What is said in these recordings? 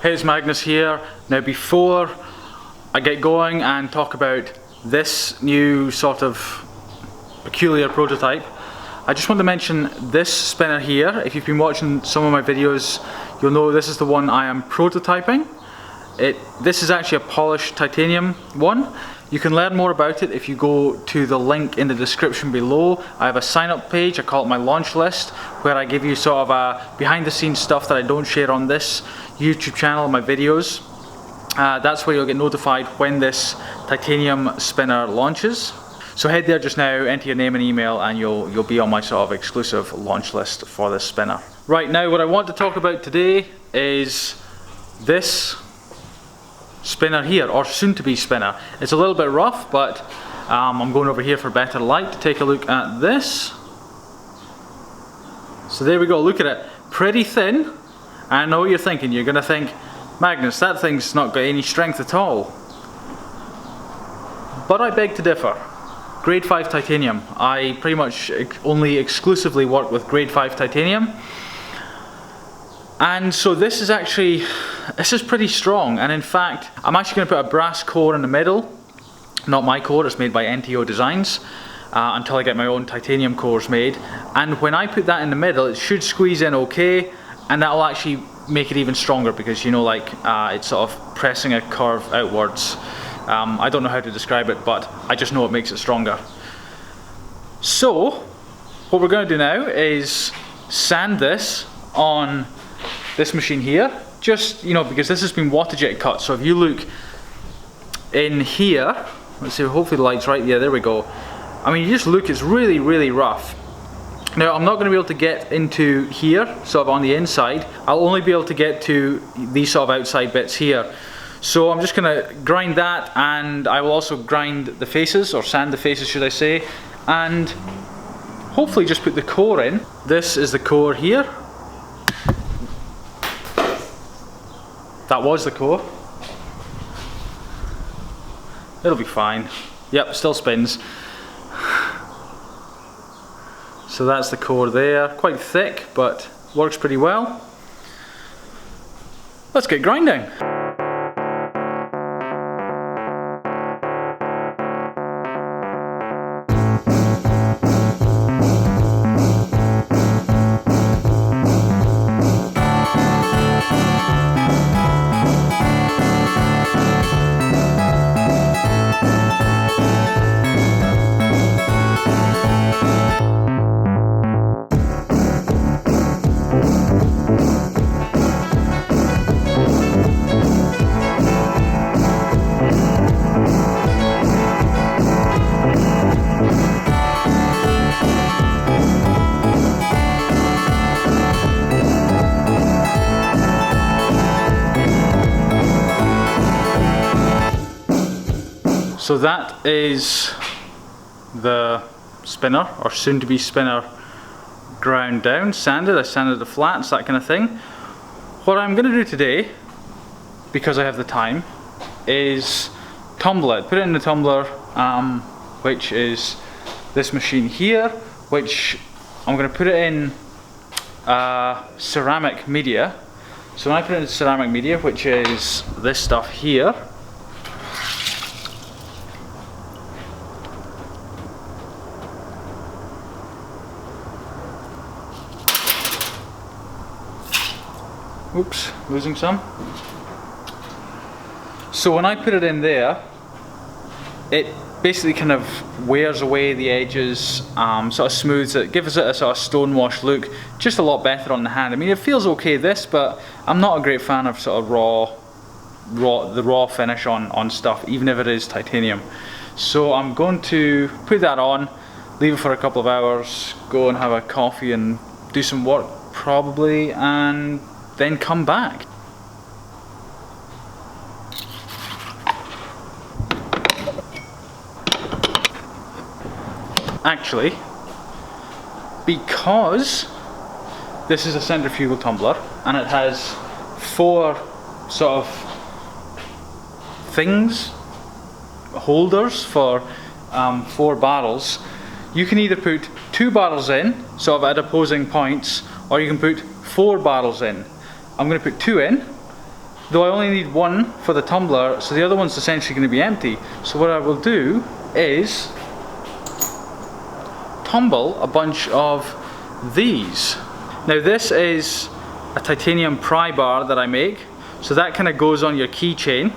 Hey, it's Magnus here. Now before I get going and talk about this new sort of peculiar prototype, I just want to mention this spinner here. If you've been watching some of my videos, you'll know this is the one I am prototyping. This is actually a polished titanium one. You can learn more about it if you go to the link in the description below. I have a sign up page, I call it my launch list, where I give you sort of a behind the scenes stuff that I don't share on this YouTube channel, my videos. That's where you'll get notified when this titanium spinner launches. So head there just now, enter your name and email, and you'll be on my sort of exclusive launch list for this spinner. Right, now what I want to talk about today is this spinner here, or soon to be spinner. It's a little bit rough, but I'm going over here for better light to take a look at this. So there we go, look at it, pretty thin. I know what you're thinking, you're gonna think, Magnus, that thing's not got any strength at all. But I beg to differ. Grade 5 titanium. I pretty much only exclusively work with grade 5 titanium. And so this is pretty strong, and in fact I'm actually going to put a brass core in the middle. Not my core, it's made by NTO Designs, until I get my own titanium cores made. And when I put that in the middle, it should squeeze in okay, and that will actually make it even stronger, because you know, like it's sort of pressing a curve outwards. I don't know how to describe it, but I just know it makes it stronger. So what we're going to do now is sand this on this machine here, just, you know, because this has been water jet cut. So if you look in here, let's see, hopefully the light's right, yeah, there we go. I mean, you just look, it's really, really rough. Now I'm not going to be able to get into here, sort of on the inside. I'll only be able to get to these sort of outside bits here. So I'm just going to grind that, and I will also grind the faces, or sand the faces should I say, and hopefully just put the core in. This is the core here. That was the core. It'll be fine. Yep, still spins. So that's the core there. Quite thick, but works pretty well. Let's get grinding. So that is the spinner, or soon to be spinner, ground down, sanded. I sanded the flats, that kind of thing. What I'm going to do today, because I have the time, is tumble it. Put it in the tumbler, which is this machine here, which I'm going to put it in ceramic media. So when I put it in ceramic media, which is this stuff here, oops, losing some. So when I put it in there, it basically kind of wears away the edges, sort of smooths it, gives it a sort of stonewash look, just a lot better on the hand. I mean, it feels okay this, but I'm not a great fan of sort of the raw finish on stuff, even if it is titanium. So I'm going to put that on, leave it for a couple of hours, go and have a coffee and do some work probably, and then come back. Actually, because this is a centrifugal tumbler and it has 4 sort of things, holders for 4 barrels, you can either put 2 barrels in, sort of at opposing points, or you can put 4 barrels in. I'm going to put 2 in, though I only need one for the tumbler, so the other one's essentially going to be empty. So what I will do is tumble a bunch of these. Now this is a titanium pry bar that I make, so that kind of goes on your keychain,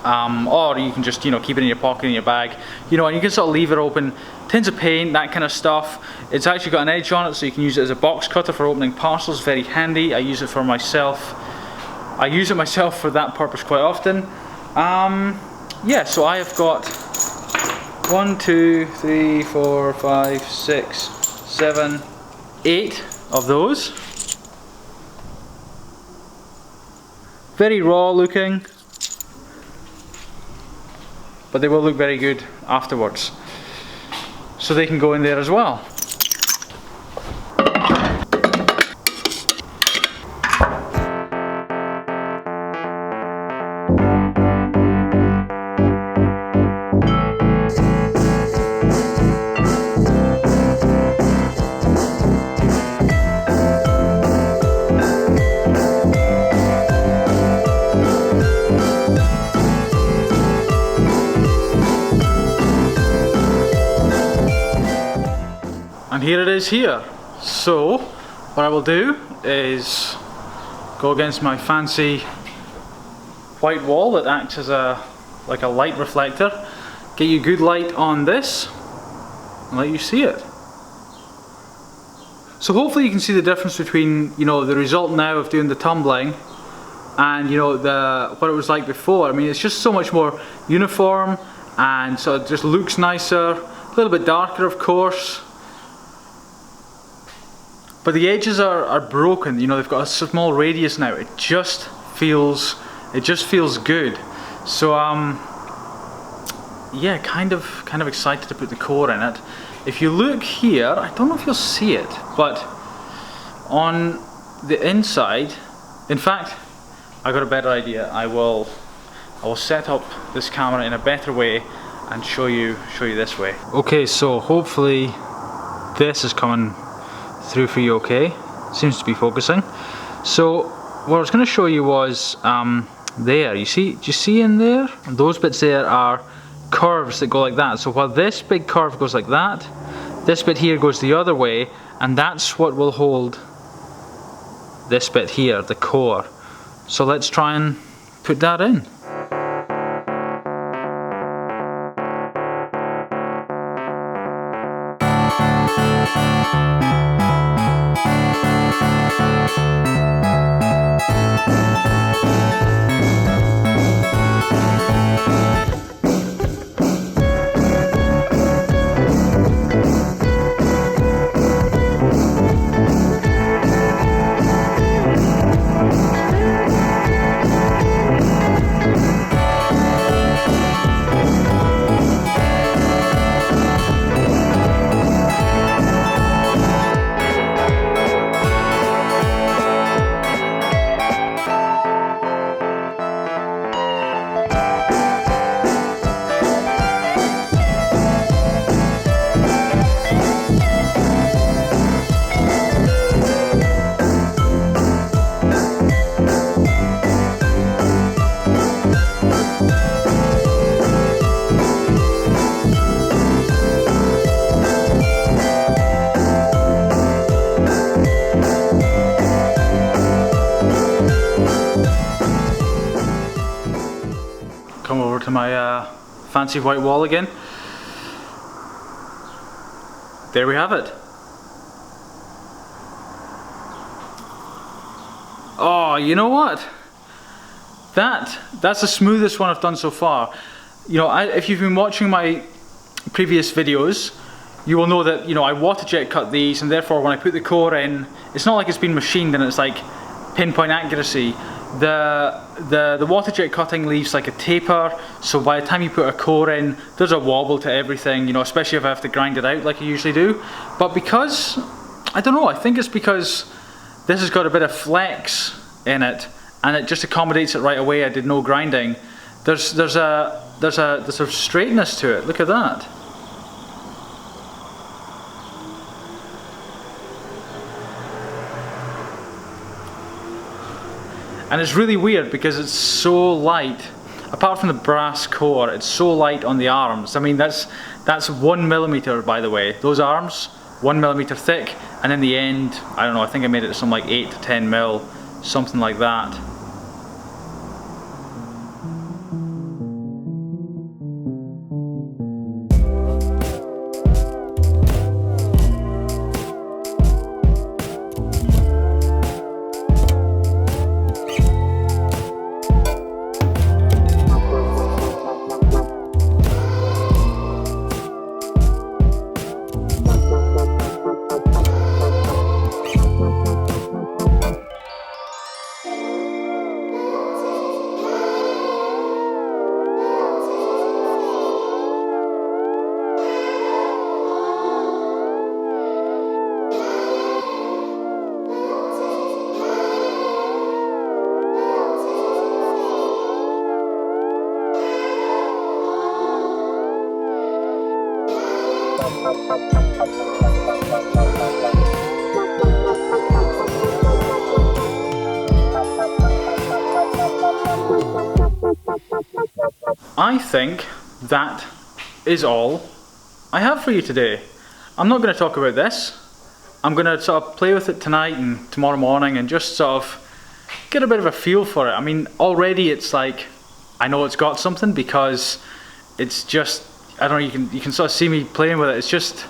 or you can just, you know, keep it in your pocket, in your bag, you know, and you can sort of leave it open. Tins of paint, that kind of stuff. It's actually got an edge on it, so you can use it as a box cutter for opening parcels. Very handy. I use it for myself. I use it myself for that purpose quite often. Yeah, so I have got 1, 2, 3, 4, 5, 6, 7, 8 of those. Very raw looking, but they will look very good afterwards. So they can go in there as well. And here it is here. So what I will do is go against my fancy white wall that acts as like a light reflector, get you good light on this and let you see it. So hopefully you can see the difference between, you know, the result now of doing the tumbling and, you know, what it was like before. I mean, it's just so much more uniform, and so it just looks nicer, a little bit darker of course. But the edges are broken, you know, they've got a small radius now. It just feels good. So yeah, kind of excited to put the core in it. If you look here, I don't know if you'll see it, but on the inside, in fact, I got a better idea. I will set up this camera in a better way and show you this way. Okay, so hopefully this is coming through for you okay. Seems to be focusing. So what I was going to show you was there, do you see in there? Those bits there are curves that go like that. So while this big curve goes like that, this bit here goes the other way, and that's what will hold this bit here, the core. So let's try and put that in. Come over to my fancy white wall again. There we have it. Oh, you know what? That's the smoothest one I've done so far. You know, if you've been watching my previous videos, you will know that, you know, I water jet cut these, and therefore when I put the core in, it's not like it's been machined and it's like pinpoint accuracy. The water jet cutting leaves like a taper, so by the time you put a core in, there's a wobble to everything, you know, especially if I have to grind it out like I usually do. But because, I don't know, I think it's because this has got a bit of flex in it, and it just accommodates it right away. I did no grinding. There's a straightness to it. Look at that. And it's really weird because it's so light. Apart from the brass core, it's so light on the arms. I mean, that's 1mm, by the way. Those arms, 1mm thick, and in the end, I don't know, I think I made it to some like 8 to 10 mil, something like that. I think that is all I have for you today. I'm not going to talk about this. I'm going to sort of play with it tonight and tomorrow morning and just sort of get a bit of a feel for it. I mean, already it's like, I know it's got something because it's just, I don't know, you can sort of see me playing with it. It's just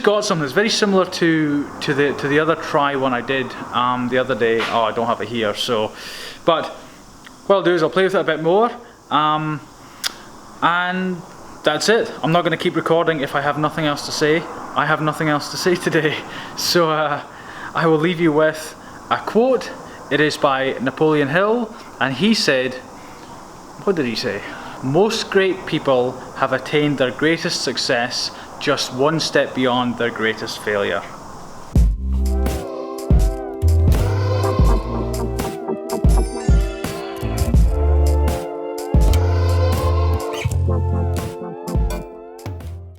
got something. It's very similar to the other try one I did the other day. Oh, I don't have it here, so, but what I'll do is I'll play with it a bit more. And that's it. I'm not going to keep recording if I have nothing else to say. I have nothing else to say today. So I will leave you with a quote. It is by Napoleon Hill, and he said, what did he say? Most great people have attained their greatest success just one step beyond their greatest failure.